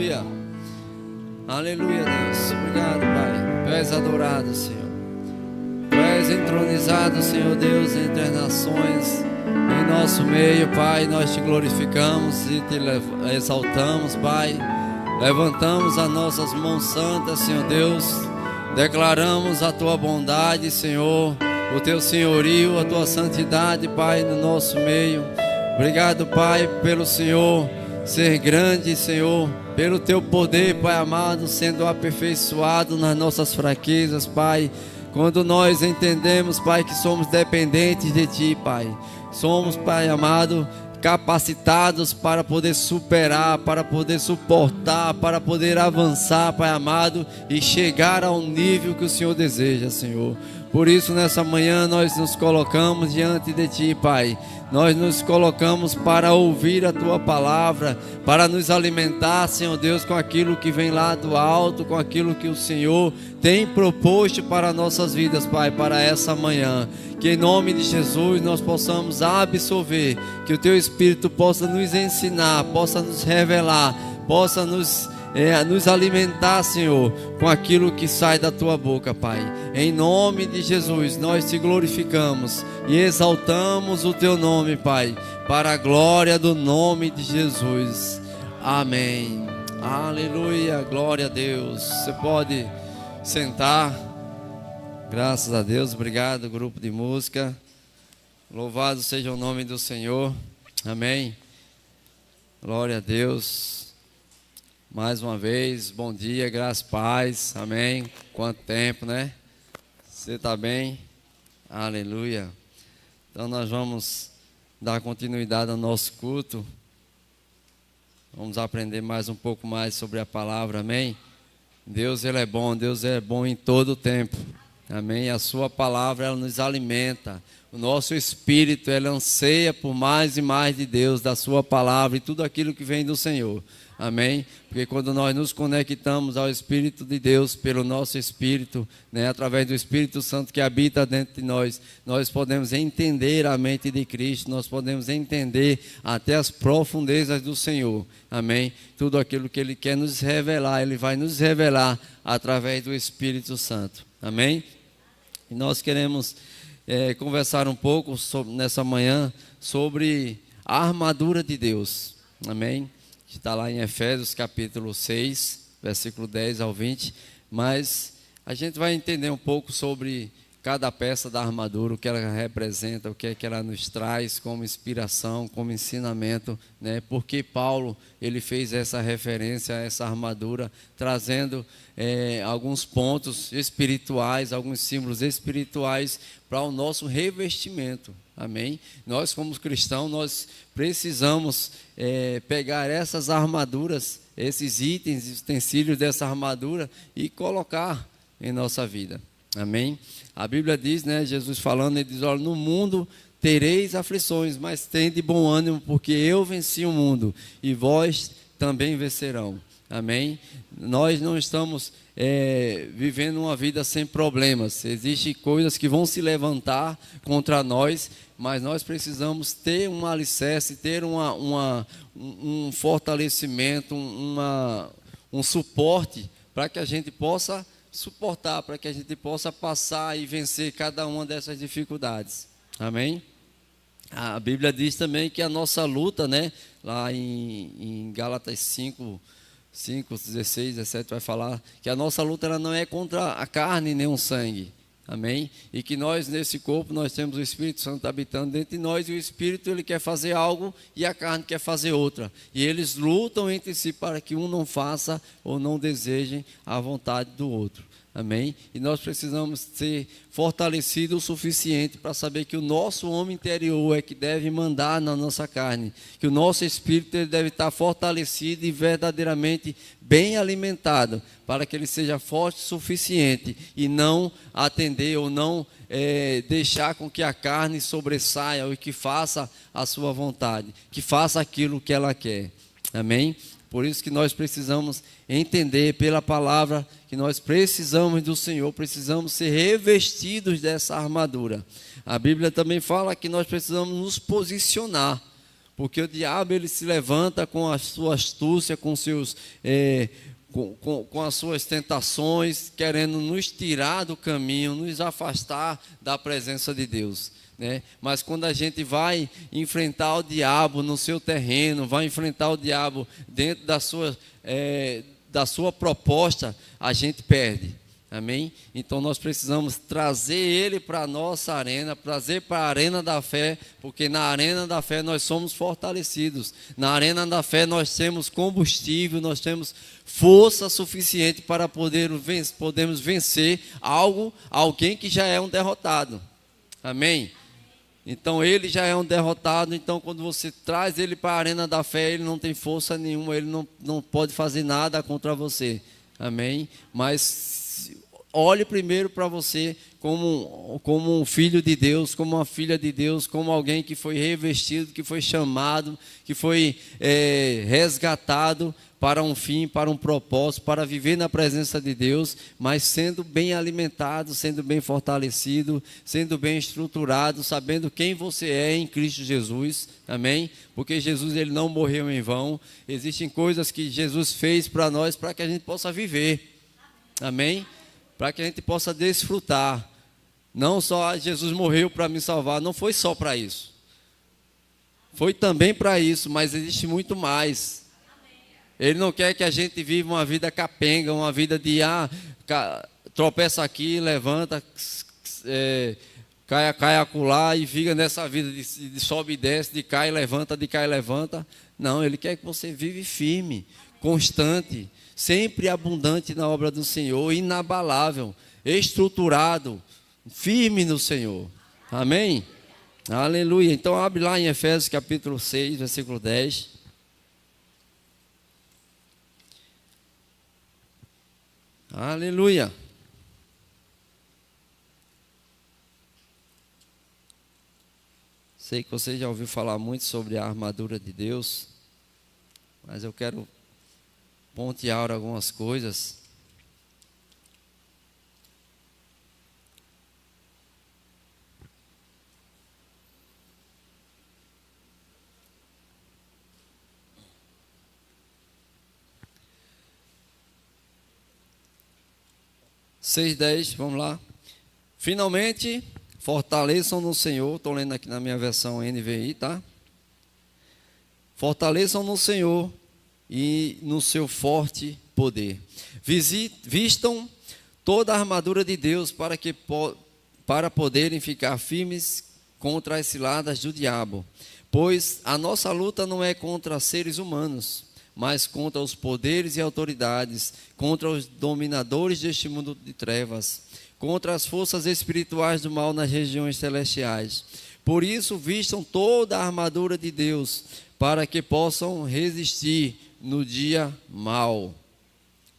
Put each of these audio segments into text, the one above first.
Aleluia. Aleluia, Deus. Obrigado, Pai. Tu és adorado, Senhor. Tu és entronizado, Senhor Deus, entre as nações. Em nosso meio, Pai, nós te glorificamos e te exaltamos, Pai. Levantamos as nossas mãos santas, Senhor Deus. Declaramos a tua bondade, Senhor, o teu senhorio, a tua santidade, Pai, no nosso meio. Obrigado, Pai, pelo Senhor ser grande, Senhor, pelo teu poder, Pai amado, sendo aperfeiçoado nas nossas fraquezas, Pai. Quando nós entendemos, Pai, que somos dependentes de ti, Pai. Somos, Pai amado, capacitados para poder superar, para poder suportar, para poder avançar, Pai amado, e chegar ao nível que o Senhor deseja, Senhor. Por isso, nessa manhã, nós nos colocamos diante de ti, Pai. Nós nos colocamos para ouvir a tua palavra, para nos alimentar, Senhor Deus, com aquilo que vem lá do alto, com aquilo que o Senhor tem proposto para nossas vidas, Pai, para essa manhã. Que em nome de Jesus nós possamos absorver, que o teu Espírito possa nos ensinar, possa nos revelar, possa nos alimentar, Senhor, com aquilo que sai da tua boca, Pai. Em nome de Jesus nós te glorificamos e exaltamos o teu nome, Pai, para a glória do nome de Jesus. Amém. Aleluia, glória a Deus. Você pode sentar. Graças a Deus. Obrigado, grupo de música. Louvado seja o nome do Senhor. Amém. Glória a Deus. Mais uma vez, bom dia, graças e paz, amém. Quanto tempo, né? Você está bem? Aleluia. Então nós vamos dar continuidade ao nosso culto. Vamos aprender mais um pouco mais sobre a palavra, amém? Deus, Ele é bom em todo o tempo, amém? A sua palavra, ela nos alimenta. O nosso espírito, ele anseia por mais e mais de Deus, da sua palavra e tudo aquilo que vem do Senhor. Amém? Porque quando nós nos conectamos ao Espírito de Deus, pelo nosso Espírito, né, através do Espírito Santo que habita dentro de nós, nós podemos entender a mente de Cristo, nós podemos entender até as profundezas do Senhor. Amém? Tudo aquilo que Ele quer nos revelar, Ele vai nos revelar através do Espírito Santo. Amém? E nós queremos conversar um pouco nessa manhã sobre a armadura de Deus. Amém? Está lá em Efésios capítulo 6, versículo 10 ao 20, mas a gente vai entender um pouco sobre cada peça da armadura, o que ela representa, o que é que ela nos traz como inspiração, como ensinamento, né? Porque Paulo, ele fez essa referência a essa armadura, trazendo alguns pontos espirituais, alguns símbolos espirituais para o nosso revestimento. Amém? Nós, como cristãos, nós precisamos pegar essas armaduras, esses itens, utensílios dessa armadura e colocar em nossa vida. Amém? A Bíblia diz, né, Jesus falando, ele diz, olha, no mundo tereis aflições, mas tende bom ânimo, porque eu venci o mundo e vós também vencerão. Amém? Nós não estamos vivendo uma vida sem problemas. Existem coisas que vão se levantar contra nós, mas nós precisamos ter um alicerce, ter um fortalecimento, um suporte para que a gente possa suportar, para que a gente possa passar e vencer cada uma dessas dificuldades. Amém? A Bíblia diz também que a nossa luta, né, lá em Gálatas 5, 16, 17 vai falar que a nossa luta ela não é contra a carne nem o sangue. Amém? E que nós nesse corpo nós temos o Espírito Santo habitando dentro de nós e o Espírito ele quer fazer algo e a carne quer fazer outra. E eles lutam entre si para que um não faça ou não desejem a vontade do outro. Amém? E nós precisamos ser fortalecidos o suficiente para saber que o nosso homem interior é que deve mandar na nossa carne, que o nosso espírito ele deve estar fortalecido e verdadeiramente bem alimentado, para que ele seja forte o suficiente e não atender ou não deixar com que a carne sobressaia ou que faça a sua vontade, que faça aquilo que ela quer. Amém? Por isso que nós precisamos entender pela palavra que nós precisamos do Senhor, precisamos ser revestidos dessa armadura. A Bíblia também fala que nós precisamos nos posicionar, Porque o diabo ele se levanta com a sua astúcia, com seus com as suas tentações, querendo nos tirar do caminho, nos afastar da presença de Deus, né? Mas quando a gente vai enfrentar o diabo no seu terreno, vai enfrentar o diabo dentro da sua proposta, a gente perde. Amém? Então nós precisamos trazer ele para a nossa arena, trazer para a arena da fé, porque na arena da fé nós somos fortalecidos. Na arena da fé nós temos combustível, nós temos força suficiente para podermos vencer alguém que já é um derrotado. Amém? Então ele já é um derrotado, então quando você traz ele para a arena da fé, ele não tem força nenhuma, ele não pode fazer nada contra você. Amém? Mas olhe primeiro para você como um filho de Deus, como uma filha de Deus, como alguém que foi revestido, que foi chamado, que foi resgatado para um fim, para um propósito, para viver na presença de Deus, mas sendo bem alimentado, sendo bem fortalecido, sendo bem estruturado, sabendo quem você é em Cristo Jesus, amém? Porque Jesus ele não morreu em vão, existem coisas que Jesus fez para nós, para que a gente possa viver, amém? Para que a gente possa desfrutar. Não só Jesus morreu para me salvar, não foi só para isso. Foi também para isso, mas existe muito mais. Ele não quer que a gente viva uma vida capenga, uma vida de tropeça aqui, levanta, cai acolá e fica nessa vida de sobe e desce, de cai e levanta, de cai e levanta. Não, ele quer que você vive firme, constante, sempre abundante na obra do Senhor, inabalável, estruturado, firme no Senhor. Amém? Aleluia. Então abre lá em Efésios capítulo 6, versículo 10. Aleluia. Sei que você já ouviu falar muito sobre a armadura de Deus, mas eu quero pontuar algumas coisas. Seis, 10, vamos lá. Finalmente, fortaleçam no Senhor. Estou lendo aqui na minha versão NVI, tá? Fortaleçam no Senhor e no seu forte poder. Vistam toda a armadura de Deus para poderem ficar firmes contra as ciladas do diabo. Pois a nossa luta não é contra seres humanos, mas contra os poderes e autoridades, contra os dominadores deste mundo de trevas, contra as forças espirituais do mal nas regiões celestiais. Por isso, vistam toda a armadura de Deus, para que possam resistir no dia mau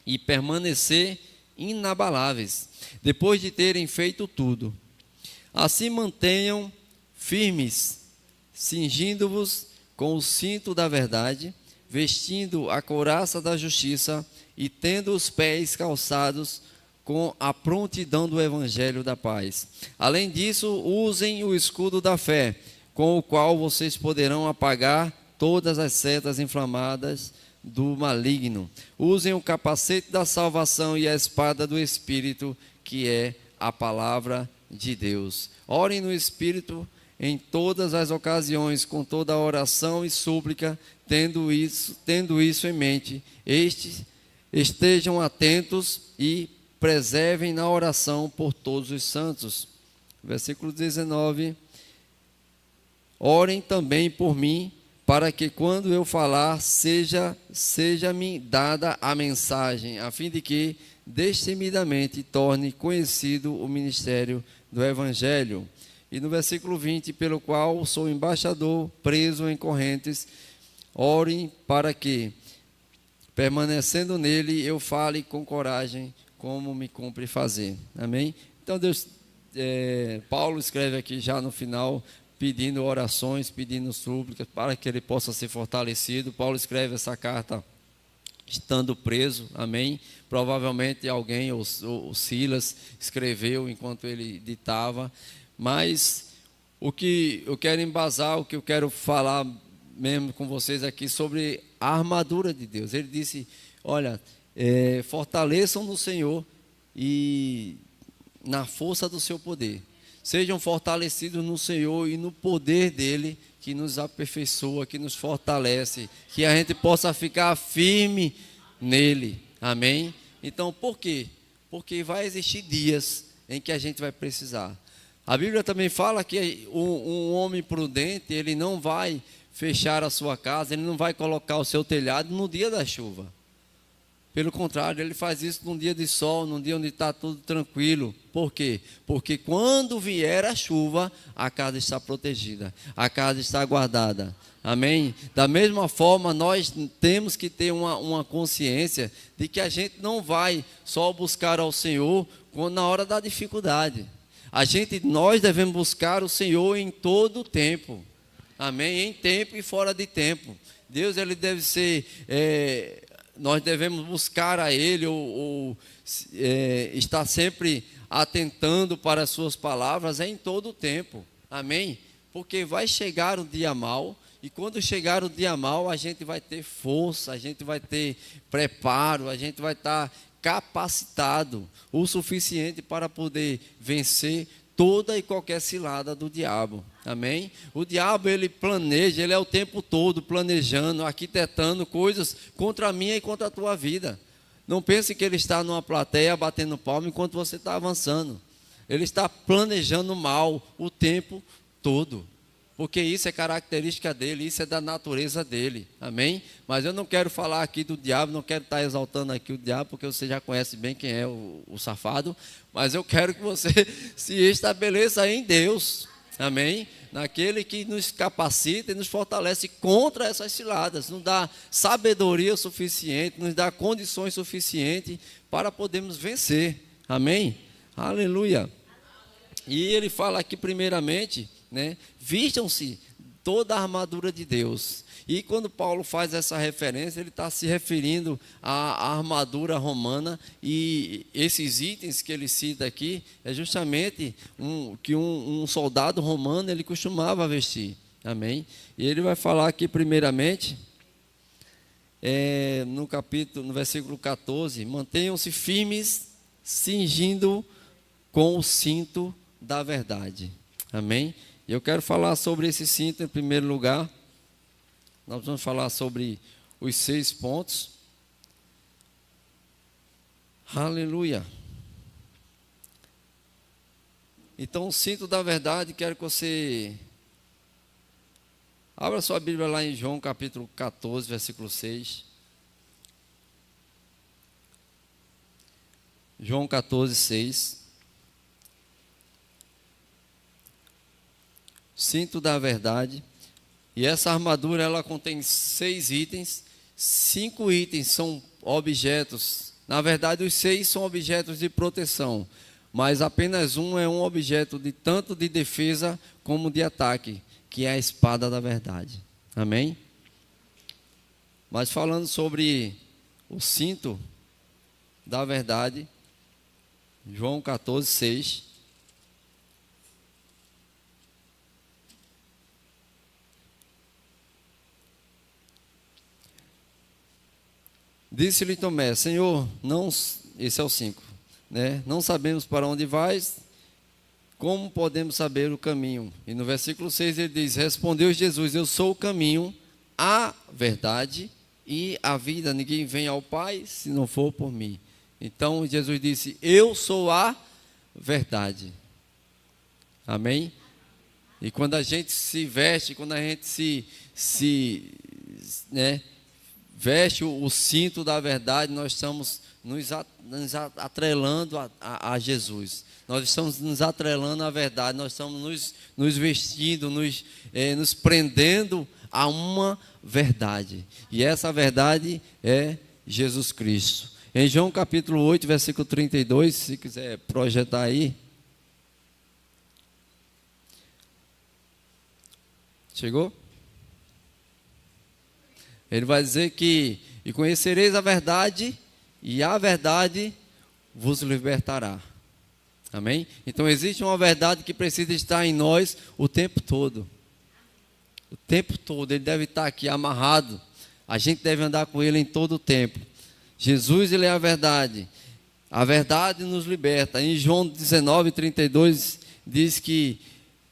e permanecer inabaláveis, depois de terem feito tudo. Assim mantenham firmes, cingindo-vos com o cinto da verdade, vestindo a couraça da justiça e tendo os pés calçados com a prontidão do evangelho da paz. Além disso, usem o escudo da fé, com o qual vocês poderão apagar todas as setas inflamadas do maligno. Usem o capacete da salvação e a espada do Espírito, que é a palavra de Deus. Orem no Espírito em todas as ocasiões, com toda a oração e súplica, tendo isso em mente. Estejam atentos e preservem na oração por todos os santos. Versículo 19. Orem também por mim, para que quando eu falar, seja-me dada a mensagem, a fim de que destemidamente torne conhecido o ministério do Evangelho. E no versículo 20, pelo qual sou embaixador, preso em correntes, orem para que, permanecendo nele, eu fale com coragem, como me cumpre fazer. Amém? Então, Paulo escreve aqui já no final, pedindo orações, pedindo súplicas, para que ele possa ser fortalecido. Paulo escreve essa carta estando preso, amém? Provavelmente alguém, ou Silas, escreveu enquanto ele ditava. Mas o que eu quero embasar, o que eu quero falar mesmo com vocês aqui sobre a armadura de Deus. Ele disse, olha, fortaleçam no Senhor e na força do seu poder. Sejam fortalecidos no Senhor e no poder dele, que nos aperfeiçoa, que nos fortalece, que a gente possa ficar firme nele. Amém? Então, por quê? Porque vai existir dias em que a gente vai precisar. A Bíblia também fala que um homem prudente, ele não vai fechar a sua casa, ele não vai colocar o seu telhado no dia da chuva. Pelo contrário, ele faz isso num dia de sol, num dia onde está tudo tranquilo. Por quê? Porque quando vier a chuva, a casa está protegida, a casa está guardada. Amém? Da mesma forma, nós temos que ter uma consciência de que a gente não vai só buscar ao Senhor na hora da dificuldade. Nós devemos buscar o Senhor em todo o tempo. Amém? Em tempo e fora de tempo. Deus, ele deve ser... nós devemos buscar a Ele ou estar sempre atentando para as suas palavras em todo o tempo. Amém? Porque vai chegar o dia mau, e quando chegar o dia mau, a gente vai ter força, a gente vai ter preparo, a gente vai estar capacitado o suficiente para poder vencer toda e qualquer cilada do diabo. Amém? O diabo, ele planeja, ele é o tempo todo planejando, arquitetando coisas contra a minha e contra a tua vida. Não pense que ele está numa plateia batendo palma enquanto você está avançando. Ele está planejando mal o tempo todo, porque isso é característica dele, isso é da natureza dele. Amém? Mas eu não quero falar aqui do diabo, não quero estar exaltando aqui o diabo, porque você já conhece bem quem é o safado, mas eu quero que você se estabeleça em Deus. Amém? Naquele que nos capacita e nos fortalece contra essas ciladas, nos dá sabedoria suficiente, nos dá condições suficientes para podermos vencer. Amém? Aleluia. E ele fala aqui primeiramente, né, vistam-se toda a armadura de Deus. E quando Paulo faz essa referência, ele está se referindo à armadura romana, e esses itens que ele cita aqui é justamente que um soldado romano ele costumava vestir. Amém? E ele vai falar aqui primeiramente, no versículo 14, mantenham-se firmes, cingindo com o cinto da verdade. Amém? E eu quero falar sobre esse cinto em primeiro lugar. Nós vamos falar sobre os 6 pontos. Aleluia. Então, o cinto da verdade, quero que você abra sua Bíblia lá em João capítulo 14, versículo 6. João 14, 6. Cinto da verdade. E essa armadura, ela contém 6 itens. 5 itens são objetos. Na verdade, os 6 são objetos de proteção, mas apenas um é um objeto tanto de defesa como de ataque, que é a espada da verdade. Amém? Mas falando sobre o cinto da verdade, João 14, 6. Disse-lhe Tomé, Senhor, esse é o 5, né? Não sabemos para onde vais, como podemos saber o caminho? E no versículo 6 ele diz, respondeu Jesus, eu sou o caminho, a verdade e a vida, ninguém vem ao Pai se não for por mim. Então Jesus disse, eu sou a verdade. Amém? E quando a gente se veste, quando a gente veste o cinto da verdade, nós estamos nos atrelando a Jesus. Nós estamos nos atrelando à verdade, nós estamos nos vestindo, nos prendendo a uma verdade. E essa verdade é Jesus Cristo. Em João capítulo 8, versículo 32, se quiser projetar aí. Chegou? Ele vai dizer que, e conhecereis a verdade, e a verdade vos libertará. Amém? Então existe uma verdade que precisa estar em nós o tempo todo. o tempo todo, ele deve estar aqui amarrado. A gente deve andar com ele em todo o tempo. Jesus, ele é a verdade nos liberta. Em João 19:32 diz que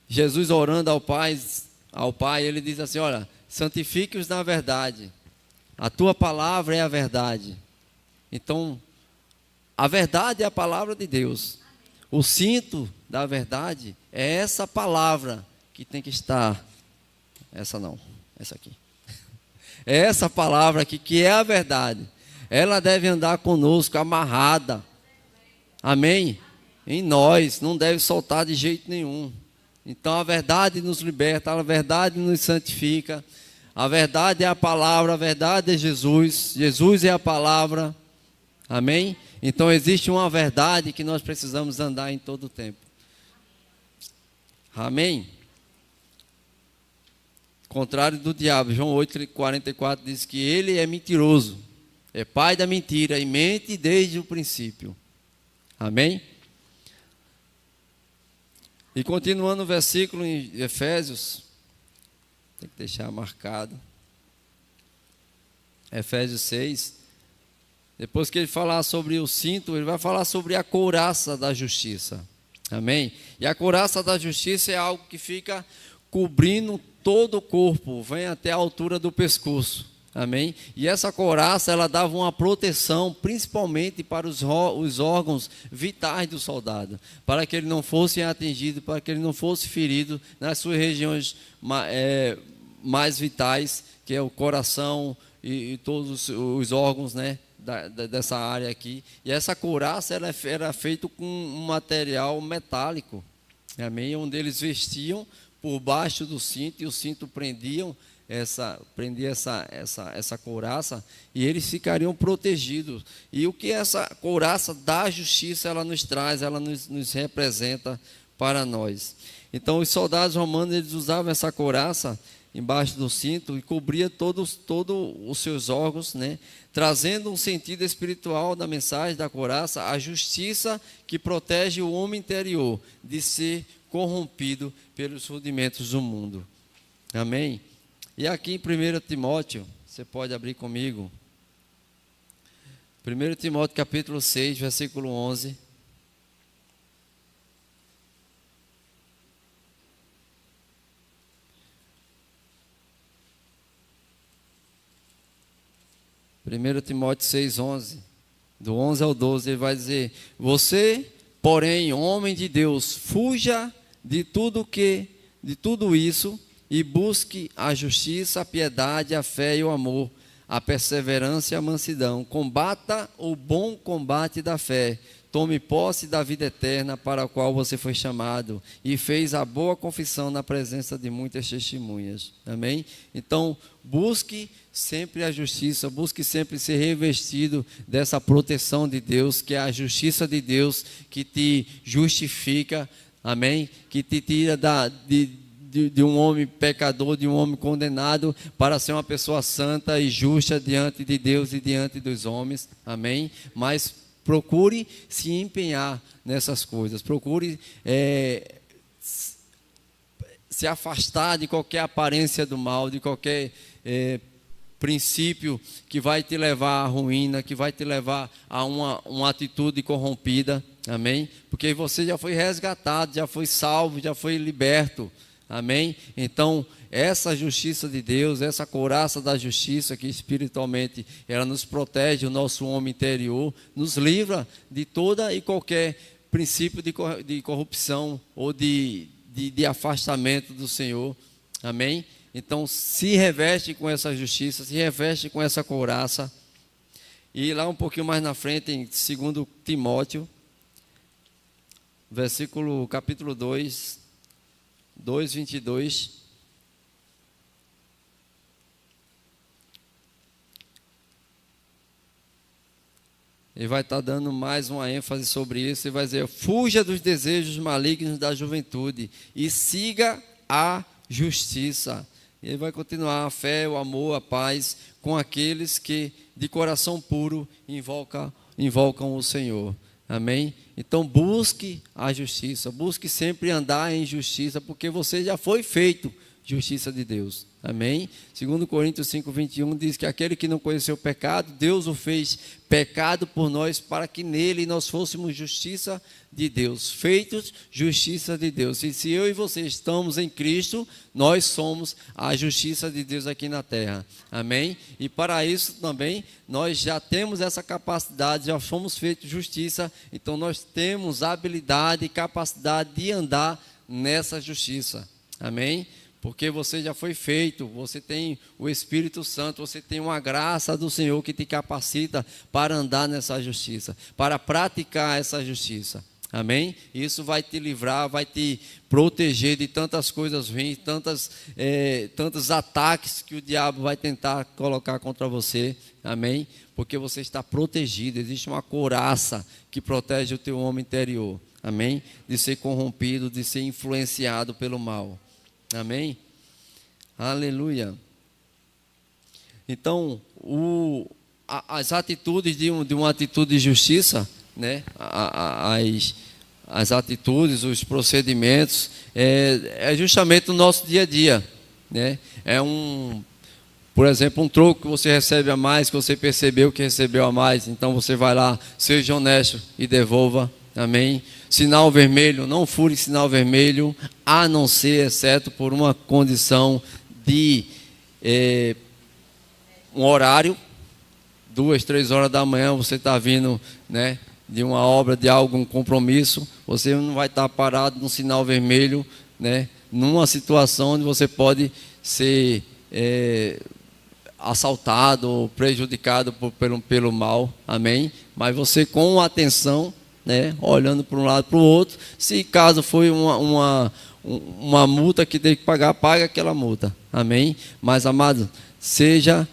Jesus orando ao Pai, ele diz assim: olha, santifique-os na verdade, a tua palavra é a verdade. Então, a verdade é a palavra de Deus. O cinto da verdade é essa palavra que tem que estar. Essa não, essa aqui. É essa palavra aqui que é a verdade. Ela deve andar conosco amarrada. Amém? Em nós, não deve soltar de jeito nenhum. Então a verdade nos liberta, a verdade nos santifica. A verdade é a palavra, a verdade é Jesus. Jesus é a palavra. Amém? Então existe uma verdade que nós precisamos andar em todo o tempo. Amém? Contrário do diabo, João 8:44 diz que ele é mentiroso, é pai da mentira e mente desde o princípio. Amém? E continuando o versículo em Efésios, tem que deixar marcado, Efésios 6, depois que ele falar sobre o cinto, ele vai falar sobre a couraça da justiça. Amém? E a couraça da justiça é algo que fica cobrindo todo o corpo, vem até a altura do pescoço. Amém? E essa couraça, ela dava uma proteção, principalmente para os órgãos vitais do soldado, para que ele não fosse atingido, para que ele não fosse ferido nas suas regiões mais vitais, que é o coração e todos os órgãos, né, dessa área aqui. E essa couraça era feita com um material metálico, amém? Onde eles vestiam por baixo do cinto, e o cinto prendia essa couraça, e eles ficariam protegidos. E o que essa couraça da justiça ela nos traz, ela nos representa para nós. Então os soldados romanos, eles usavam essa couraça embaixo do cinto e cobria todos os seus órgãos, né? Trazendo um sentido espiritual da mensagem da couraça, a justiça que protege o homem interior de ser corrompido pelos rudimentos do mundo. Amém? E aqui em 1 Timóteo, você pode abrir comigo. 1 Timóteo capítulo 6, versículo 11. Primeiro Timóteo 6, 11. Do 11 ao 12, ele vai dizer: você, porém, homem de Deus, fuja de tudo isso e busque a justiça, a piedade, a fé e o amor, a perseverança e a mansidão. Combata o bom combate da fé. Tome posse da vida eterna para a qual você foi chamado e fez a boa confissão na presença de muitas testemunhas. Amém? Então, busque sempre a justiça, busque sempre ser revestido dessa proteção de Deus, que é a justiça de Deus que te justifica, amém? Que te tira de um homem pecador, de um homem condenado, para ser uma pessoa santa e justa diante de Deus e diante dos homens, amém? Mas procure se empenhar nessas coisas, procure se afastar de qualquer aparência do mal, de qualquer princípio que vai te levar à ruína, que vai te levar a uma atitude corrompida, amém? Porque você já foi resgatado, já foi salvo, já foi liberto, amém? Então, essa justiça de Deus, essa couraça da justiça, que espiritualmente ela nos protege, o nosso homem interior, nos livra de toda e qualquer princípio de corrupção ou de afastamento do Senhor, amém? Então, se reveste com essa justiça, se reveste com essa couraça. E lá um pouquinho mais na frente, em 2 Timóteo, capítulo 2, 22. Ele vai estar dando mais uma ênfase sobre isso e vai dizer: fuja dos desejos malignos da juventude e siga a justiça. E ele vai continuar: a fé, o amor, a paz com aqueles que de coração puro invocam o Senhor. Amém? Então busque a justiça, busque sempre andar em justiça, porque você já foi feito justiça de Deus. Amém? 2 Coríntios 5:21 diz que aquele que não conheceu o pecado, Deus o fez pecado por nós, para que nele nós fôssemos justiça de Deus, feitos justiça de Deus. E se eu e você estamos em Cristo, nós somos a justiça de Deus aqui na terra. Amém? E para isso também nós já temos essa capacidade, já fomos feitos justiça, então nós temos a habilidade e capacidade de andar nessa justiça. Amém? Porque você já foi feito, você tem o Espírito Santo, você tem uma graça do Senhor que te capacita para andar nessa justiça, para praticar essa justiça. Amém? Isso vai te livrar, vai te proteger de tantas coisas ruins, tantos ataques que o diabo vai tentar colocar contra você. Amém? Porque você está protegido, existe uma couraça que protege o teu homem interior. Amém? De ser corrompido, de ser influenciado pelo mal. Amém? Aleluia. Então, as atitudes de uma atitude de justiça, né? As atitudes, os procedimentos, é justamente o nosso dia a dia, né? Por exemplo, um troco que você recebe a mais, que você percebeu que recebeu a mais, então você vai lá, seja honesto e devolva. Amém? Sinal vermelho, não fure sinal vermelho, a não ser, exceto por uma condição de um horário, 2, 3 horas da manhã, você está vindo, né, de uma obra, de algum compromisso, você não vai estar parado no sinal vermelho, né, numa situação onde você pode ser assaltado ou prejudicado pelo mal. Amém? Mas você, com atenção, né, olhando para um lado para o outro, se caso foi uma multa que tem que pagar, paga aquela multa. Amém? Mas, amado, seja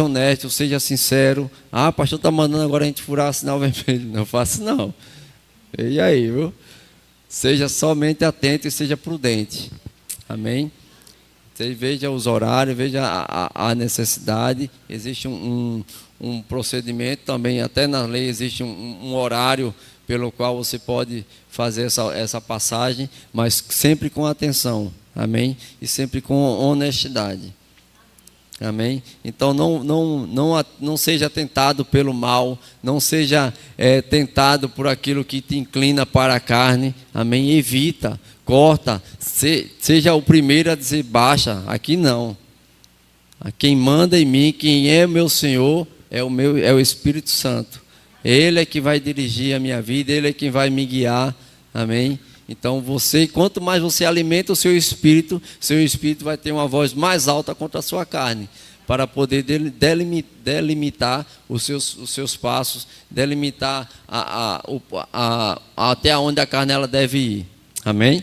honesto, seja sincero. Ah, pastor está mandando agora a gente furar sinal vermelho. Não faço não. E aí, viu? Seja somente atento e seja prudente. Amém? Você veja os horários, veja a necessidade. Existe um procedimento também, até na lei existe um horário pelo qual você pode fazer essa passagem, mas sempre com atenção. Amém? E sempre com honestidade. Amém? Então não seja tentado pelo mal, não seja tentado por aquilo que te inclina para a carne. Amém? Evita, corta, seja o primeiro a dizer baixa. Aqui não. Quem manda em mim, quem é meu Senhor, é o Espírito Santo. Ele é que vai dirigir a minha vida, Ele é quem vai me guiar. Amém? Então quanto mais você alimenta o seu espírito vai ter uma voz mais alta contra a sua carne, para poder delimitar os seus passos, delimitar até onde a carne ela deve ir. Amém?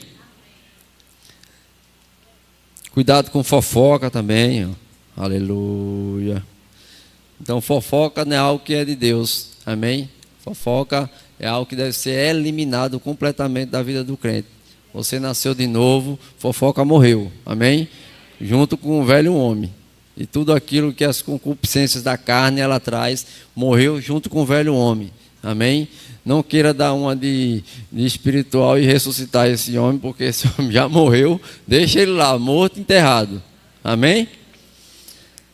Cuidado com fofoca também. Ó. Aleluia. Então fofoca não é algo que é de Deus. Amém? Fofoca é algo que deve ser eliminado completamente da vida do crente. Você nasceu de novo, fofoca morreu. Amém? Junto com o velho homem. E tudo aquilo que as concupiscências da carne ela traz, morreu junto com o velho homem. Amém? Não queira dar uma de espiritual e ressuscitar esse homem, porque esse homem já morreu. Deixa ele lá, morto, enterrado. Amém?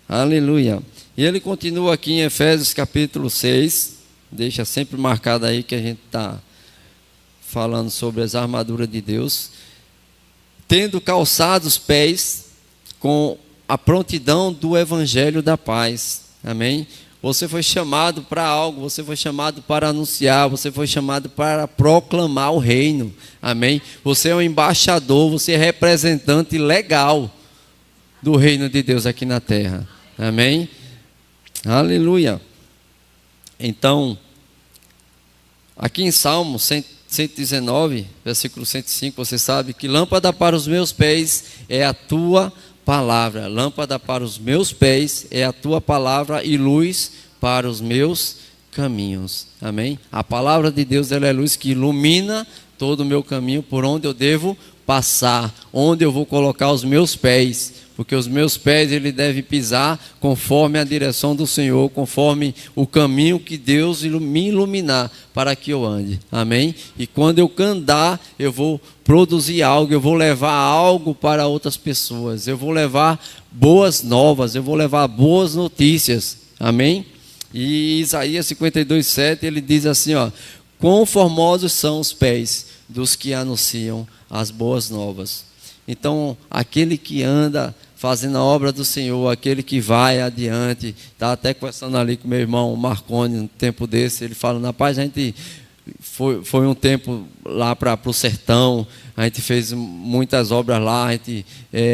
Aleluia. E ele continua aqui em Efésios capítulo 6. Deixa sempre marcado aí que a gente está falando sobre as armaduras de Deus. Tendo calçado os pés com a prontidão do evangelho da paz. Amém? Você foi chamado para algo, você foi chamado para anunciar, você foi chamado para proclamar o reino. Amém? Você é um embaixador, você é representante legal do reino de Deus aqui na terra. Amém? Aleluia. Então, aqui em Salmo 119, versículo 105, você sabe que lâmpada para os meus pés é a tua palavra. Lâmpada para os meus pés é a tua palavra e luz para os meus caminhos. Amém? A palavra de Deus ela é luz que ilumina todo o meu caminho por onde eu devo passar, onde eu vou colocar os meus pés, porque os meus pés ele deve pisar conforme a direção do Senhor, conforme o caminho que Deus me iluminar para que eu ande, amém? E quando eu andar, eu vou produzir algo, eu vou levar algo para outras pessoas, eu vou levar boas novas, eu vou levar boas notícias, amém? E Isaías 52:7 ele diz assim, ó: quão formosos são os pés dos que anunciam as boas novas. Então, aquele que anda fazendo a obra do Senhor, aquele que vai adiante, está até conversando ali com meu irmão Marconi, no tempo desse, ele fala, rapaz, a gente foi um tempo lá para o sertão, a gente fez muitas obras lá, a gente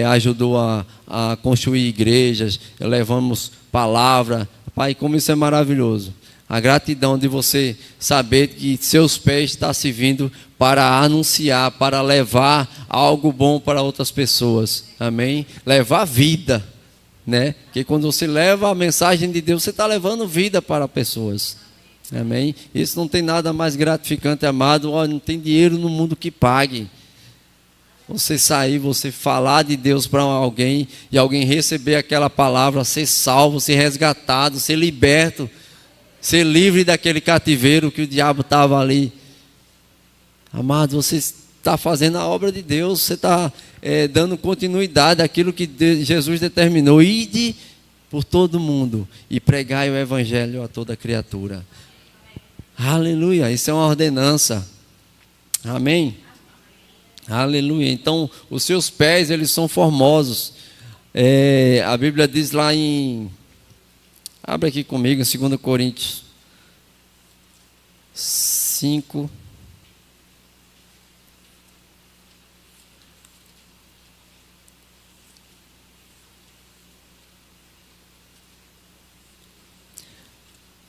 ajudou a construir igrejas, levamos palavra, pai, como isso é maravilhoso. A gratidão de você saber que seus pés estão servindo para anunciar, para levar algo bom para outras pessoas. Amém? Levar vida, né? Porque quando você leva a mensagem de Deus, você está levando vida para pessoas. Amém? Isso não tem nada mais gratificante, amado. Não tem dinheiro no mundo que pague. Você sair, você falar de Deus para alguém e alguém receber aquela palavra, ser salvo, ser resgatado, ser liberto, ser livre daquele cativeiro que o diabo estava ali. Amado, você está fazendo a obra de Deus, você está dando continuidade àquilo que Jesus determinou. Ide por todo mundo e pregai o evangelho a toda criatura. Aleluia, isso é uma ordenança. Amém? Aleluia. Então, os seus pés, eles são formosos. A Bíblia diz lá em... Abre aqui comigo, em 2 Coríntios 5.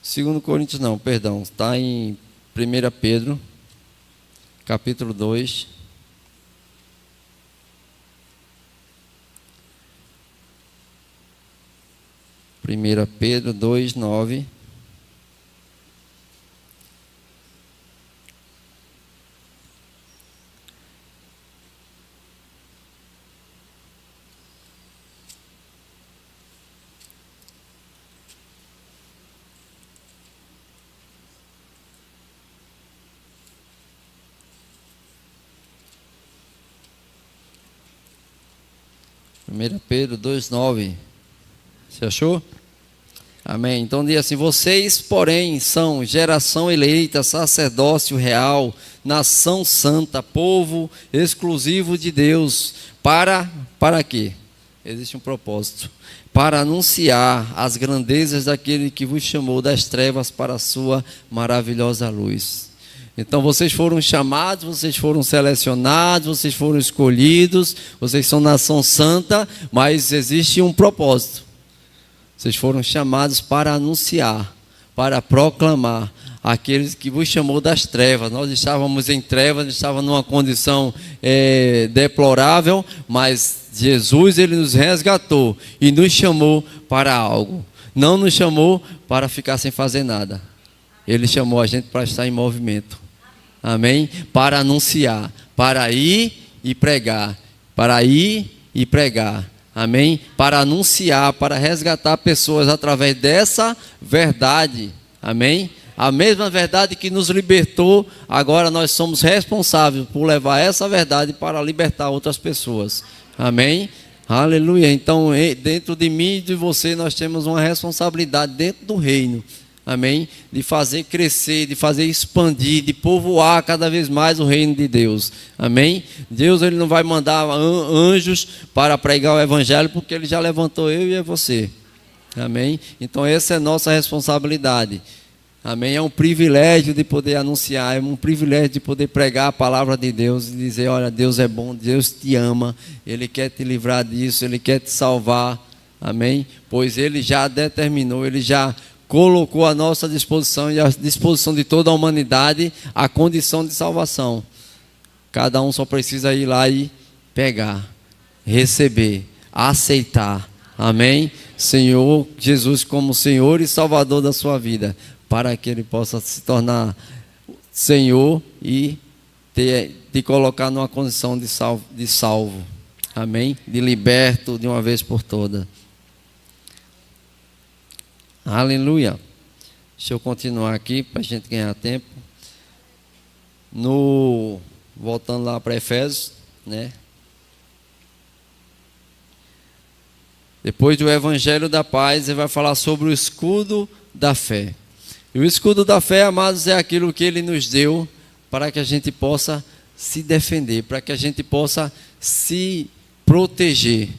Segundo Coríntios não, perdão, está em 1 Pedro, capítulo 2. Primeira Pedro 2, 9. Primeira Pedro 2, 9. Você achou? Amém. Então diz assim: vocês, porém, são geração eleita, sacerdócio real, nação santa, povo exclusivo de Deus. Para quê? Existe um propósito. Para anunciar as grandezas daquele que vos chamou das trevas para a sua maravilhosa luz. Então vocês foram chamados, vocês foram selecionados, vocês foram escolhidos, vocês são nação santa, mas existe um propósito. Vocês foram chamados para anunciar, para proclamar aqueles que vos chamou das trevas. Nós estávamos em trevas, estávamos numa condição deplorável, mas Jesus ele nos resgatou e nos chamou para algo. Não nos chamou para ficar sem fazer nada. Ele chamou a gente para estar em movimento. Amém? Para anunciar, para ir e pregar, para ir e pregar. Amém? Para anunciar, para resgatar pessoas através dessa verdade. Amém? A mesma verdade que nos libertou, agora nós somos responsáveis por levar essa verdade para libertar outras pessoas. Amém? Aleluia. Então, dentro de mim e de você, nós temos uma responsabilidade dentro do reino. Amém? De fazer crescer, de fazer expandir, de povoar cada vez mais o reino de Deus. Amém? Deus ele não vai mandar anjos para pregar o evangelho, porque ele já levantou eu e você. Amém? Então essa é nossa responsabilidade. Amém? É um privilégio de poder anunciar, é um privilégio de poder pregar a palavra de Deus e dizer, olha, Deus é bom, Deus te ama, Ele quer te livrar disso, Ele quer te salvar. Amém? Pois Ele já determinou, Ele já colocou à nossa disposição e à disposição de toda a humanidade a condição de salvação. Cada um só precisa ir lá e pegar, receber, aceitar. Amém? Senhor Jesus como Senhor e Salvador da sua vida, para que Ele possa se tornar Senhor e te colocar numa condição de salvo. Amém? De liberto de uma vez por todas. Aleluia. Deixa eu continuar aqui para a gente ganhar tempo. Voltando lá para Efésios, né? Depois do Evangelho da Paz, ele vai falar sobre o escudo da fé. E o escudo da fé, amados, é aquilo que ele nos deu para que a gente possa se defender, para que a gente possa se proteger.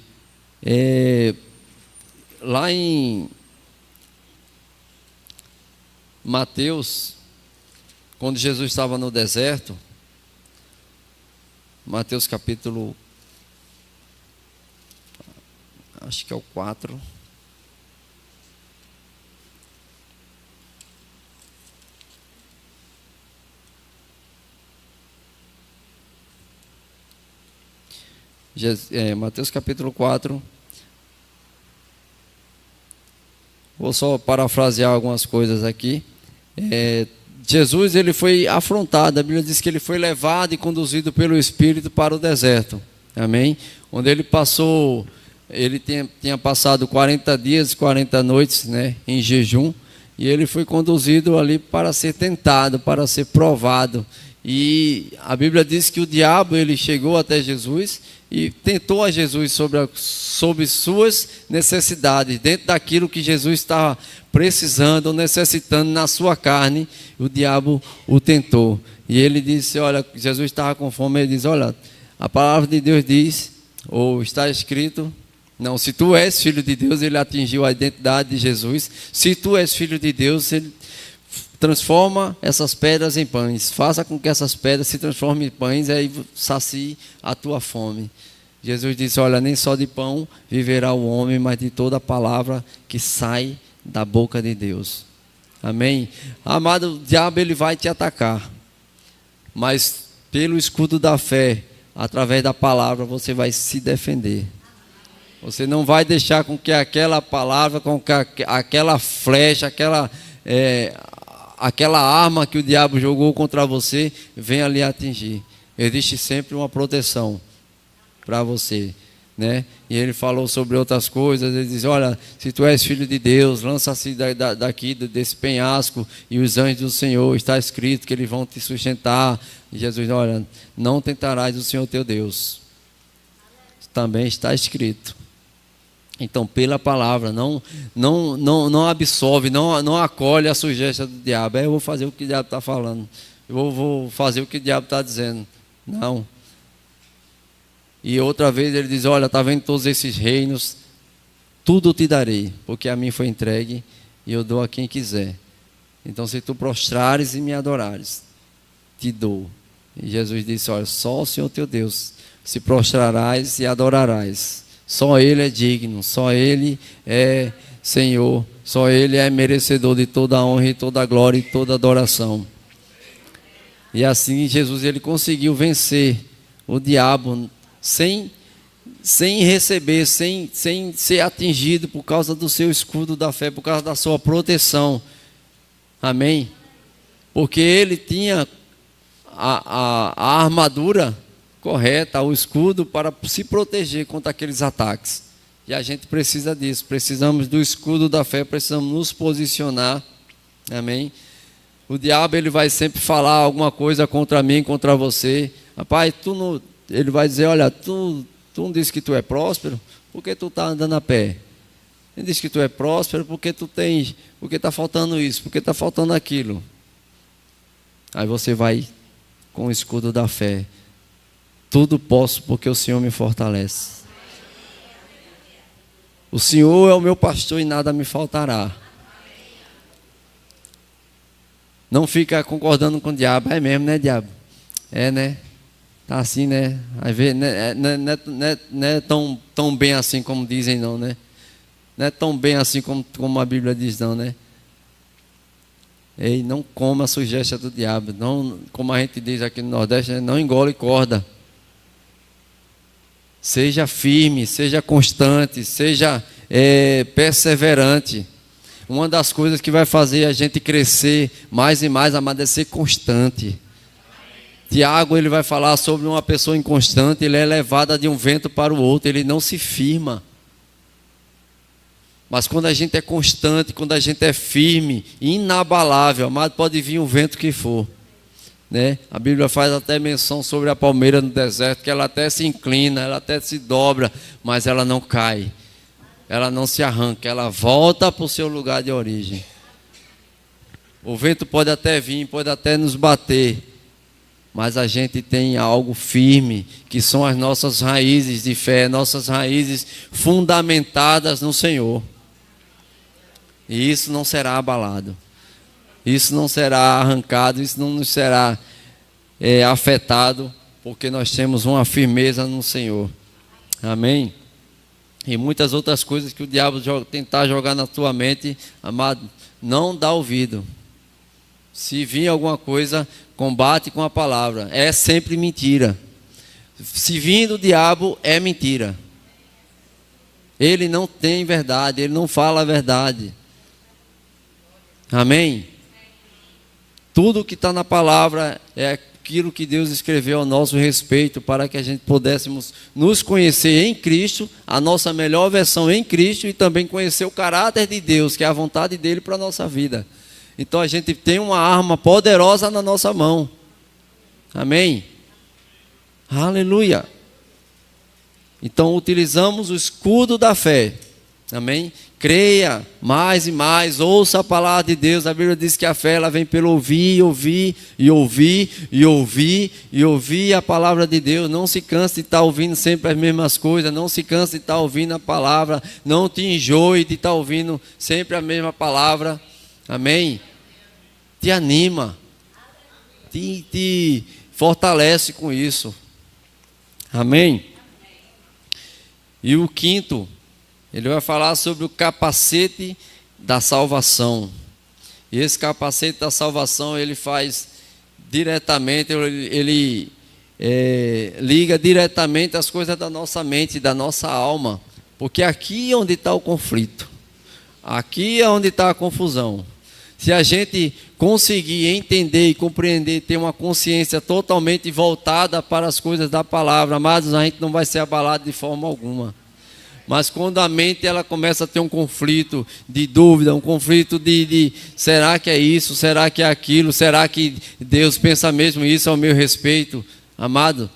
Lá em Mateus, quando Jesus estava no deserto, Mateus capítulo, acho que é o 4. Mateus capítulo 4. Vou só parafrasear algumas coisas aqui. Jesus, ele foi afrontado, a Bíblia diz que ele foi levado e conduzido pelo Espírito para o deserto, amém? Onde ele passou, ele tinha passado 40 dias e 40 noites, né, em jejum, e ele foi conduzido ali para ser tentado, para ser provado. E a Bíblia diz que o diabo, ele chegou até Jesus e tentou a Jesus sobre suas necessidades, dentro daquilo que Jesus estava precisando ou necessitando na sua carne. O diabo o tentou. E ele disse, olha, Jesus estava com fome, ele diz, olha, a palavra de Deus diz, ou está escrito, não, se tu és filho de Deus, ele atingiu a identidade de Jesus. Se tu és filho de Deus, ele transforma essas pedras em pães. Faça com que essas pedras se transformem em pães e aí sacie a tua fome. Jesus disse, olha, nem só de pão viverá o homem, mas de toda a palavra que sai da boca de Deus. Amém? Amado, o diabo, ele vai te atacar. Mas pelo escudo da fé, através da palavra, você vai se defender. Você não vai deixar com que aquela palavra, com que aquela flecha, aquela arma que o diabo jogou contra você, venha lhe atingir. Existe sempre uma proteção para você, né? E ele falou sobre outras coisas. Ele diz, olha, se tu és filho de Deus, lança-se daqui desse penhasco, e os anjos do Senhor, está escrito que eles vão te sustentar. E Jesus, olha, não tentarás o Senhor teu Deus. Também está escrito. Então, pela palavra, não absorve, não acolhe a sugestão do diabo. Eu vou fazer o que o diabo está falando. Eu vou fazer o que o diabo está dizendo. Não. E outra vez ele diz, olha, está vendo todos esses reinos? Tudo te darei, porque a mim foi entregue e eu dou a quem quiser. Então, se tu prostrares e me adorares, te dou. E Jesus disse, olha, só o Senhor teu Deus se prostrarás e adorarás. Só Ele é digno, só Ele é Senhor, só Ele é merecedor de toda a honra e toda a glória e toda a adoração. E assim Jesus, ele conseguiu vencer o diabo sem receber, sem ser atingido por causa do seu escudo da fé, por causa da sua proteção. Amém? Porque ele tinha a armadura correta, o escudo para se proteger contra aqueles ataques. E a gente precisa disso, precisamos do escudo da fé, precisamos nos posicionar. Amém? O diabo, ele vai sempre falar alguma coisa contra mim, contra você. Rapaz, ele vai dizer, olha, tu não disse que tu é próspero, por que tu está andando a pé? Ele diz que tu é próspero porque está faltando isso, porque está faltando aquilo. Aí você vai com o escudo da fé. Tudo posso porque o Senhor me fortalece. O Senhor é o meu pastor e nada me faltará. Não fica concordando com o diabo. É mesmo, né, diabo? É, né? Tá assim, né? Às vezes, não é tão bem assim como dizem, não, né? Não é tão bem assim como a Bíblia diz, não, né? Ei, não coma a sugestão do diabo. Não, como a gente diz aqui no Nordeste, não engole corda. Seja firme, seja constante, seja perseverante. Uma das coisas que vai fazer a gente crescer mais e mais, amado, é ser constante. Tiago, ele vai falar sobre uma pessoa inconstante, ele é levada de um vento para o outro, ele não se firma. Mas quando a gente é constante, quando a gente é firme, inabalável, amado, pode vir o vento que for, né? A Bíblia faz até menção sobre a palmeira no deserto, que ela até se inclina, ela até se dobra, mas ela não cai, ela não se arranca, ela volta para o seu lugar de origem. O vento pode até vir, pode até nos bater, mas a gente tem algo firme, que são as nossas raízes de fé, nossas raízes fundamentadas no Senhor. E isso não será abalado, isso não será arrancado, isso não nos será afetado, porque nós temos uma firmeza no Senhor. Amém? E muitas outras coisas que o diabo tentar jogar na tua mente, amado, não dá ouvido. Se vir alguma coisa, combate com a palavra. É sempre mentira. Se vir do diabo, é mentira. Ele não tem verdade, ele não fala a verdade. Amém? Tudo que está na palavra é aquilo que Deus escreveu ao nosso respeito, para que a gente pudéssemos nos conhecer em Cristo, a nossa melhor versão em Cristo, e também conhecer o caráter de Deus, que é a vontade dele para a nossa vida. Então a gente tem uma arma poderosa na nossa mão. Amém? Aleluia! Então utilizamos o escudo da fé. Amém? Creia mais e mais, ouça a palavra de Deus. A Bíblia diz que a fé ela vem pelo ouvir, ouvir e ouvir e ouvir e ouvir a palavra de Deus. Não se canse de estar ouvindo sempre as mesmas coisas, não se canse de estar ouvindo a palavra, não te enjoe de estar ouvindo sempre a mesma palavra. Amém? Te anima, te fortalece com isso. Amém? E o quinto, ele vai falar sobre o capacete da salvação. E esse capacete da salvação, ele faz diretamente, ele liga diretamente as coisas da nossa mente, da nossa alma. Porque aqui é onde está o conflito. Aqui é onde está a confusão. Se a gente conseguir entender e compreender, ter uma consciência totalmente voltada para as coisas da palavra, amados, a gente não vai ser abalado de forma alguma. Mas quando a mente ela começa a ter um conflito de dúvida, um conflito de será que é isso, será que é aquilo, será que Deus pensa mesmo isso ao meu respeito? Amado,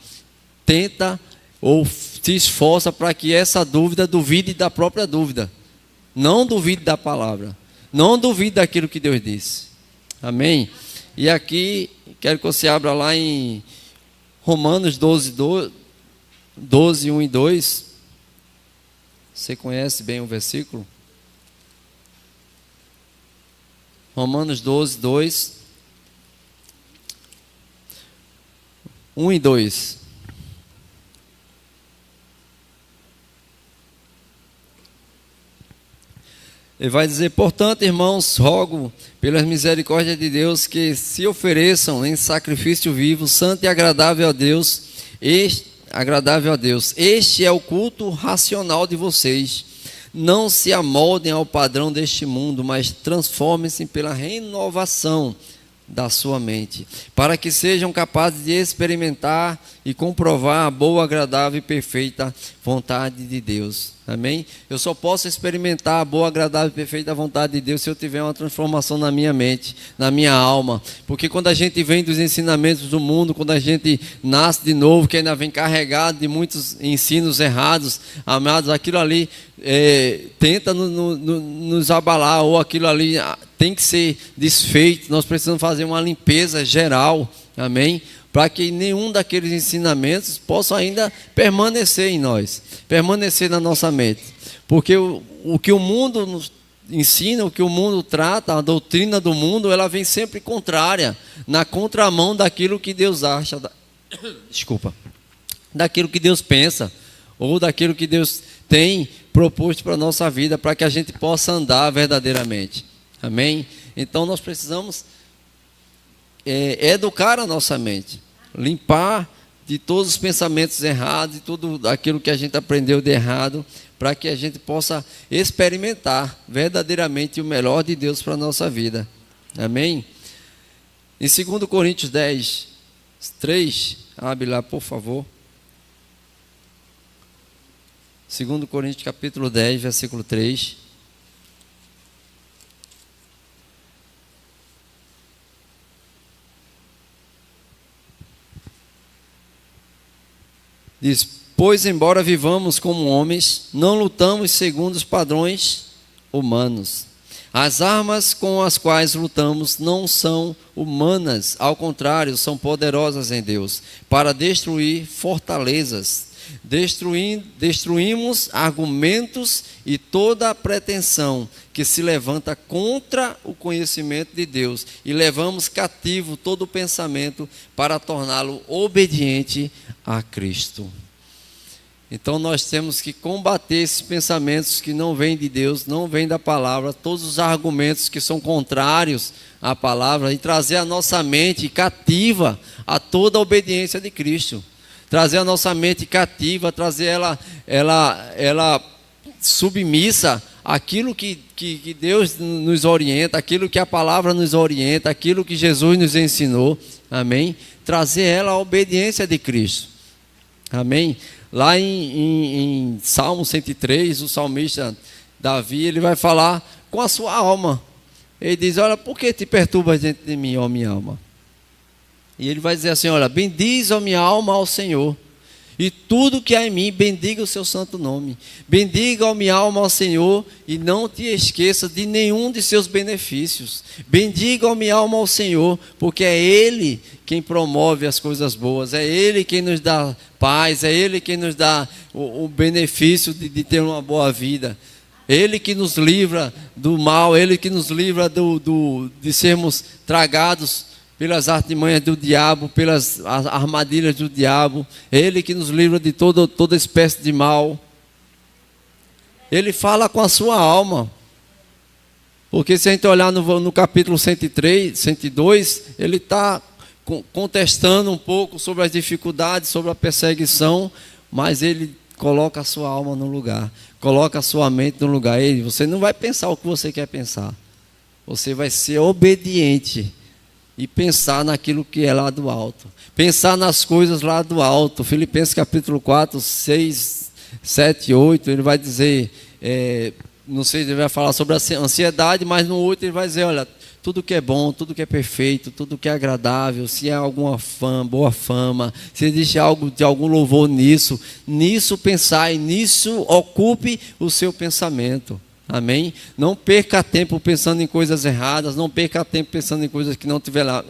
tenta ou se esforça para que essa dúvida duvide da própria dúvida. Não duvide da palavra. Não duvide daquilo que Deus disse. Amém? E aqui, quero que você abra lá em Romanos 12, 1 e 2. Você conhece bem o versículo? Romanos 12, 2. 1 e 2. Ele vai dizer: portanto, irmãos, rogo pelas misericórdias de Deus que se ofereçam em sacrifício vivo, santo e agradável a Deus. Este é o culto racional de vocês. Não se amoldem ao padrão deste mundo, mas transformem-se pela renovação da sua mente, para que sejam capazes de experimentar e comprovar a boa, agradável e perfeita vontade de Deus. Amém? Eu só posso experimentar a boa, agradável e perfeita vontade de Deus se eu tiver uma transformação na minha mente, na minha alma. Porque quando a gente vem dos ensinamentos do mundo, quando a gente nasce de novo, que ainda vem carregado de muitos ensinos errados, amados, aquilo ali tenta nos abalar, ou aquilo ali tem que ser desfeito. Nós precisamos fazer uma limpeza geral, amém? Para que nenhum daqueles ensinamentos possa ainda permanecer em nós, permanecer na nossa mente. Porque o que o mundo nos ensina, o que o mundo trata, a doutrina do mundo, ela vem sempre contrária, na contramão daquilo que Deus acha, daquilo que Deus pensa, ou daquilo que Deus tem proposto para a nossa vida, para que a gente possa andar verdadeiramente. Amém? Então nós precisamos educar a nossa mente, limpar de todos os pensamentos errados, de tudo aquilo que a gente aprendeu de errado, para que a gente possa experimentar verdadeiramente o melhor de Deus para a nossa vida. Amém? Em 2 Coríntios 10, 3, abre lá, por favor. 2 Coríntios capítulo 10, versículo 3. Diz: pois embora vivamos como homens, não lutamos segundo os padrões humanos. As armas com as quais lutamos não são humanas, ao contrário, são poderosas em Deus, para destruir fortalezas. Destruímos argumentos e toda a pretensão que se levanta contra o conhecimento de Deus, e levamos cativo todo o pensamento para torná-lo obediente a Cristo. Então nós temos que combater esses pensamentos que não vêm de Deus, não vêm da palavra, todos os argumentos que são contrários à palavra, e trazer a nossa mente cativa a toda a obediência de Cristo. Trazer a nossa mente cativa, trazer ela submissa àquilo que Deus nos orienta, aquilo que a palavra nos orienta, aquilo que Jesus nos ensinou, amém? Trazer ela à obediência de Cristo, amém? Lá em Salmo 103, o salmista Davi, ele vai falar com a sua alma. Ele diz: olha, por que te perturbas dentro de mim, ó minha alma? E ele vai dizer assim: olha, bendiz, ó minha alma, ao Senhor, e tudo que há em mim, bendiga o seu santo nome. Bendiga, ó minha alma, ao Senhor, e não te esqueça de nenhum de seus benefícios. Bendiga, ó minha alma, ao Senhor, porque é Ele quem promove as coisas boas, é Ele quem nos dá paz, é Ele quem nos dá o benefício de ter uma boa vida. Ele que nos livra do mal, Ele que nos livra de sermos tragados pelas artimanhas do diabo, pelas armadilhas do diabo. Ele que nos livra de toda espécie de mal. Ele fala com a sua alma. Porque se a gente olhar no capítulo 103, 102, ele está contestando um pouco sobre as dificuldades, sobre a perseguição, mas ele coloca a sua alma no lugar, coloca a sua mente no lugar. Você não vai pensar o que você quer pensar. Você vai ser obediente e pensar naquilo que é lá do alto. Pensar nas coisas lá do alto. Filipenses capítulo 4, 6, 7, 8, ele vai dizer, não sei se ele vai falar sobre a ansiedade, mas no 8 ele vai dizer, olha, tudo que é bom, tudo que é perfeito, tudo que é agradável, se há alguma boa fama, se existe algo de algum louvor nisso pensai, nisso ocupe o seu pensamento. Amém? Não perca tempo pensando em coisas erradas, não perca tempo pensando em coisas que não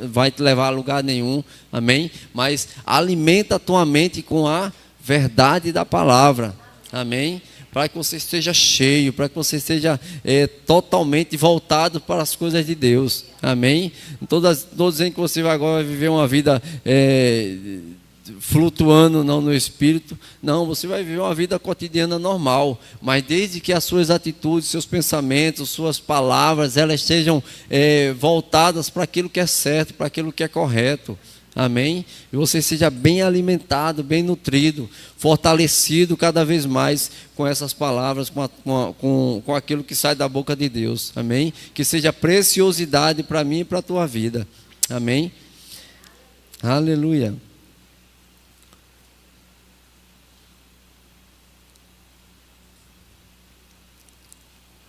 vai te levar a lugar nenhum. Amém? Mas alimenta a tua mente com a verdade da palavra. Amém? Para que você esteja cheio, para que você esteja totalmente voltado para as coisas de Deus. Amém? Estou dizendo que você agora vai viver uma vida flutuando não no espírito, não, você vai viver uma vida cotidiana normal, mas desde que as suas atitudes, seus pensamentos, suas palavras, elas estejam voltadas para aquilo que é certo, para aquilo que é correto. Amém? E você seja bem alimentado, bem nutrido, fortalecido cada vez mais com essas palavras, com aquilo que sai da boca de Deus. Amém? Que seja preciosidade para mim e para a tua vida. Amém? Aleluia.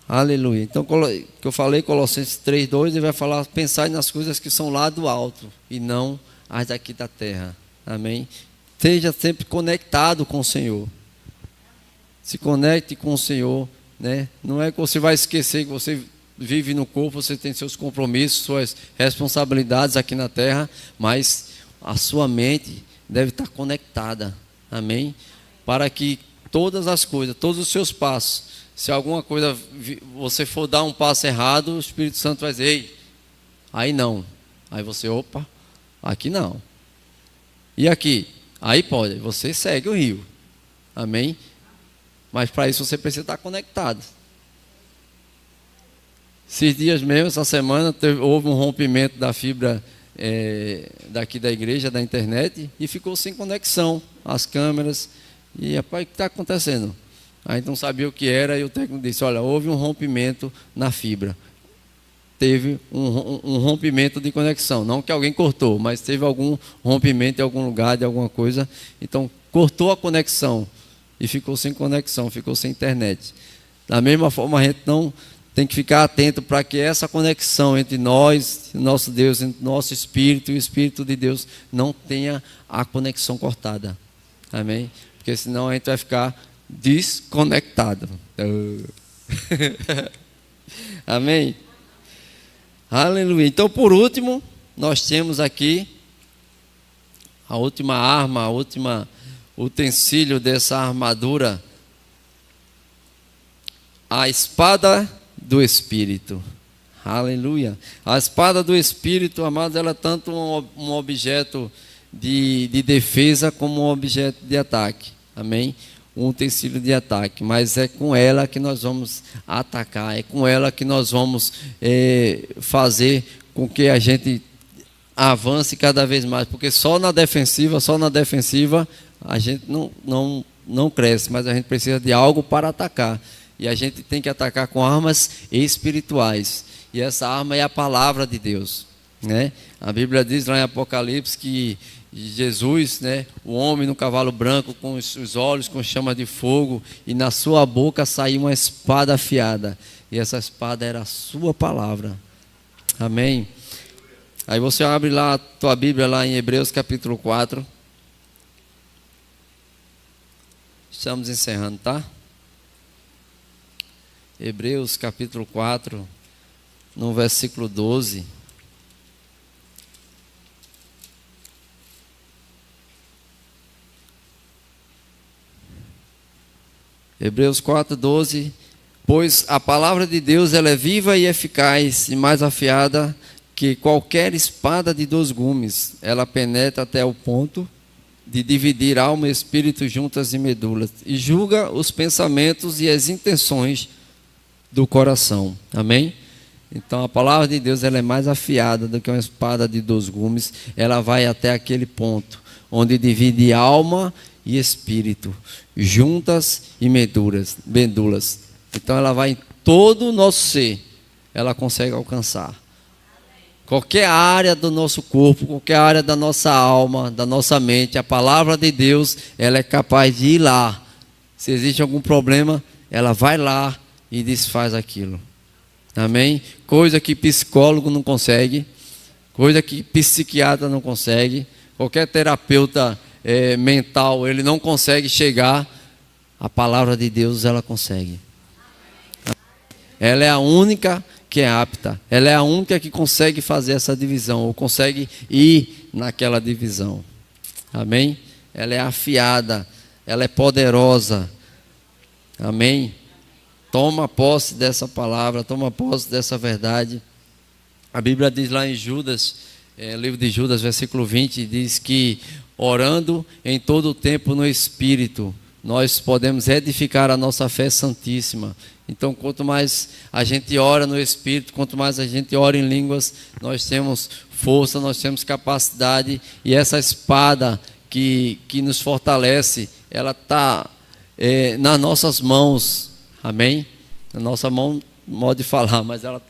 Aleluia. Então, que eu falei, Colossenses 3:2, ele vai falar: pensai nas coisas que são lá do alto e não as daqui da terra. Amém? Esteja sempre conectado com o Senhor. Se conecte com o Senhor, né? Não é que você vai esquecer que você vive no corpo, você tem seus compromissos, suas responsabilidades aqui na terra, mas a sua mente deve estar conectada. Amém? Para que todas as coisas, todos os seus passos, se alguma coisa você for dar um passo errado, o Espírito Santo vai dizer: ei, aí não. Aí você, opa, aqui não. E aqui? Aí pode, você segue o rio. Amém? Mas para isso você precisa estar conectado. Esses dias mesmo, essa semana, houve um rompimento da fibra daqui da igreja, da internet, e ficou sem conexão, as câmeras. E rapaz, o que está acontecendo? A gente não sabia o que era, e o técnico disse: olha, houve um rompimento na fibra. teve um rompimento de conexão. Não que alguém cortou, mas teve algum rompimento em algum lugar, de alguma coisa. Então, cortou a conexão e ficou sem conexão, ficou sem internet. Da mesma forma, a gente não tem que ficar atento para que essa conexão entre nós, nosso Deus, entre nosso Espírito e o Espírito de Deus não tenha a conexão cortada. Amém? Porque senão a gente vai ficar desconectado. Amém? Aleluia. Então, por último, nós temos aqui a última arma, a última utensílio dessa armadura, a espada do Espírito. Aleluia. A espada do Espírito, amados, ela é tanto um objeto de defesa como um objeto de ataque. Amém? Um utensílio de ataque, mas é com ela que nós vamos atacar, é com ela que nós vamos fazer com que a gente avance cada vez mais, porque só na defensiva a gente não cresce, mas a gente precisa de algo para atacar, e a gente tem que atacar com armas espirituais, e essa arma é a palavra de Deus, né? A Bíblia diz lá em Apocalipse que Jesus, né, o homem no cavalo branco, com os olhos com chama de fogo, e na sua boca saiu uma espada afiada, e essa espada era a sua palavra. Amém? Aí você abre lá a tua Bíblia lá em Hebreus capítulo 4. Estamos encerrando, tá? Hebreus capítulo 4, no versículo 12. Hebreus 4:12, pois a palavra de Deus ela é viva e eficaz e mais afiada que qualquer espada de 2 gumes. Ela penetra até o ponto de dividir alma e espírito juntas e medulas e julga os pensamentos e as intenções do coração. Amém? Então a palavra de Deus ela é mais afiada do que uma espada de 2 gumes. Ela vai até aquele ponto onde divide alma e espírito, juntas e medulas. Então ela vai em todo o nosso ser, ela consegue alcançar qualquer área do nosso corpo, qualquer área da nossa alma, da nossa mente. A palavra de Deus, ela é capaz de ir lá. Se existe algum problema, ela vai lá e desfaz aquilo. Amém? Coisa que psicólogo não consegue, coisa que psiquiatra não consegue, qualquer terapeuta mental, ele não consegue chegar. A palavra de Deus, ela consegue. Ela é a única que é apta. Ela é a única que consegue fazer essa divisão, ou consegue ir naquela divisão. Amém? Ela é afiada, ela é poderosa. Amém? Toma posse dessa palavra, toma posse dessa verdade. A Bíblia diz lá em Judas, livro de Judas, versículo 20, diz que orando em todo o tempo no Espírito, nós podemos edificar a nossa fé santíssima. Então, quanto mais a gente ora no Espírito, quanto mais a gente ora em línguas, nós temos força, nós temos capacidade, e essa espada que nos fortalece, ela está nas nossas mãos. Amém? Na nossa mão, modo de falar, mas ela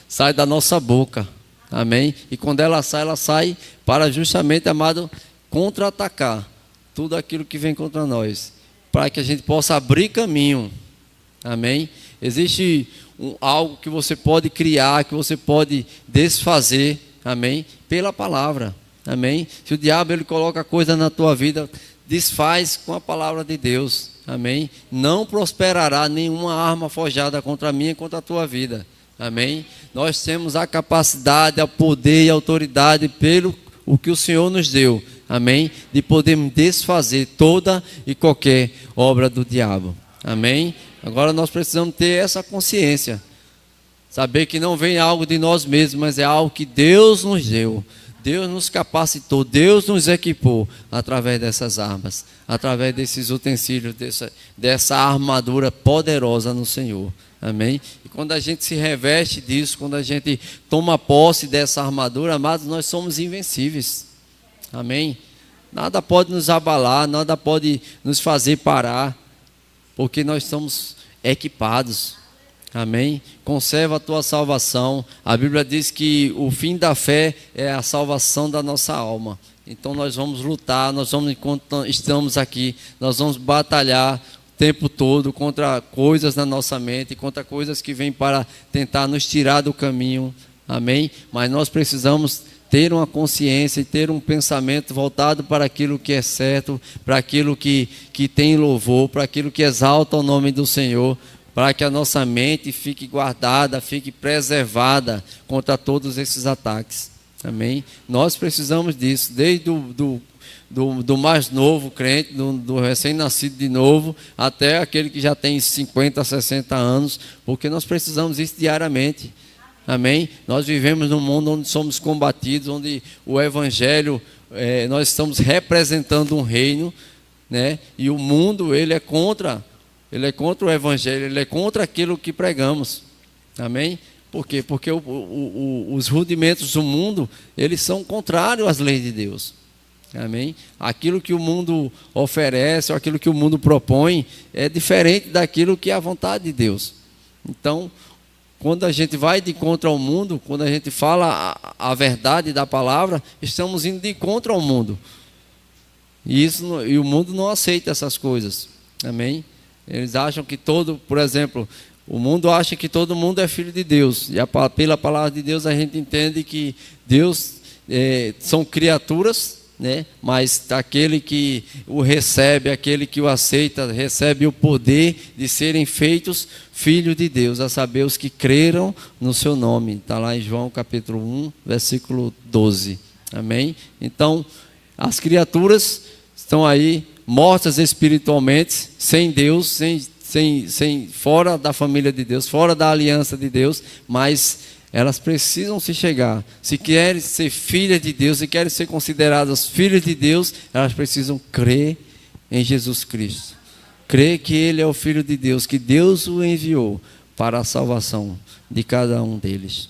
sai da nossa boca. Amém? E quando ela sai para justamente, amado, contra-atacar tudo aquilo que vem contra nós, para que a gente possa abrir caminho. Amém? Existe algo que você pode criar, que você pode desfazer, amém? Pela palavra, amém? Se o diabo ele coloca coisa na tua vida, desfaz com a palavra de Deus, amém? Não prosperará nenhuma arma forjada contra mim e contra a tua vida, amém? Nós temos a capacidade, o poder e a autoridade pelo o que o Senhor nos deu, amém? De podermos desfazer toda e qualquer obra do diabo, amém? Agora nós precisamos ter essa consciência, saber que não vem algo de nós mesmos, mas é algo que Deus nos deu, Deus nos capacitou, Deus nos equipou através dessas armas, através desses utensílios, dessa armadura poderosa no Senhor, amém? E quando a gente se reveste disso, quando a gente toma posse dessa armadura, amados, nós somos invencíveis, amém? Nada pode nos abalar, nada pode nos fazer parar, porque nós somos equipados, Amém? Conserva a tua salvação. A Bíblia diz que o fim da fé é a salvação da nossa alma. Então nós vamos lutar, enquanto estamos aqui, nós vamos batalhar o tempo todo contra coisas na nossa mente, contra coisas que vêm para tentar nos tirar do caminho. Amém? Mas nós precisamos ter uma consciência e ter um pensamento voltado para aquilo que é certo, para aquilo que tem louvor, para aquilo que exalta o nome do Senhor, para que a nossa mente fique guardada, fique preservada contra todos esses ataques. Amém? Nós precisamos disso, desde do mais novo crente, do recém-nascido de novo, até aquele que já tem 50, 60 anos, porque nós precisamos disso diariamente. Amém? Nós vivemos num mundo onde somos combatidos, onde o Evangelho, nós estamos representando um reino, né? E o mundo, ele é contra o Evangelho, ele é contra aquilo que pregamos. Amém? Por quê? Porque os rudimentos do mundo, eles são contrários às leis de Deus. Amém? Aquilo que o mundo oferece, ou aquilo que o mundo propõe, é diferente daquilo que é a vontade de Deus. Então, quando a gente vai de encontro ao mundo, quando a gente fala a verdade da palavra, estamos indo de encontro ao mundo. E o mundo não aceita essas coisas. Amém? Eles acham que por exemplo, o mundo acha que todo mundo é filho de Deus. E pela palavra de Deus a gente entende que Deus são criaturas, né? Mas aquele que o recebe, aquele que o aceita, recebe o poder de serem feitos filhos de Deus, a saber, os que creram no seu nome. Está lá em João capítulo 1, versículo 12. Amém? Então, as criaturas estão aí mortas espiritualmente, sem Deus, fora da família de Deus, fora da aliança de Deus, mas elas precisam se chegar. Se querem ser filhas de Deus, se querem ser consideradas filhas de Deus, elas precisam crer em Jesus Cristo. Crer que Ele é o Filho de Deus, que Deus o enviou para a salvação de cada um deles.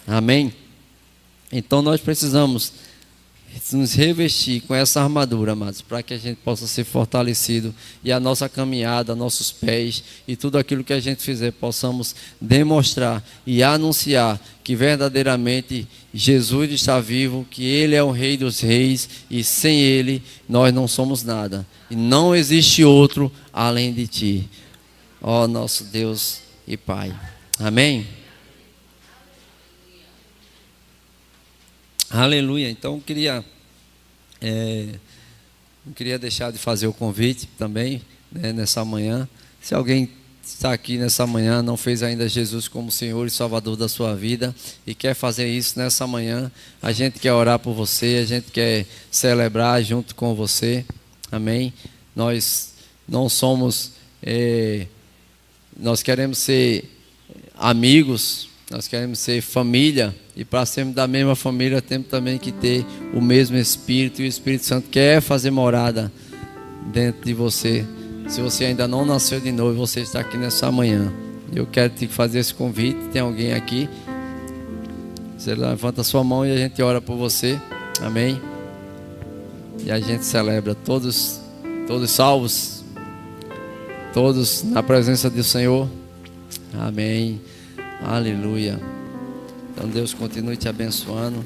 Amém? Então nós precisamos nos revestir com essa armadura, amados, para que a gente possa ser fortalecido e a nossa caminhada, nossos pés e tudo aquilo que a gente fizer, possamos demonstrar e anunciar que verdadeiramente Jesus está vivo, que Ele é o Rei dos Reis e sem Ele nós não somos nada. E não existe outro além de Ti, ó nosso Deus e Pai. Amém? Aleluia. Então não queria deixar de fazer o convite também, né, nessa manhã. Se alguém está aqui nessa manhã, não fez ainda Jesus como Senhor e Salvador da sua vida e quer fazer isso nessa manhã, a gente quer orar por você, a gente quer celebrar junto com você. Amém? Nós não somos, nós queremos ser amigos, nós queremos ser família, e para sermos da mesma família temos também que ter o mesmo Espírito, e o Espírito Santo quer fazer morada dentro de você. Se você ainda não nasceu de novo, você está aqui nessa manhã, eu quero te fazer esse convite. Tem alguém aqui? Você levanta a sua mão e a gente ora por você. Amém? E a gente celebra todos salvos, todos na presença do Senhor. Amém. Aleluia. Então Deus continue te abençoando.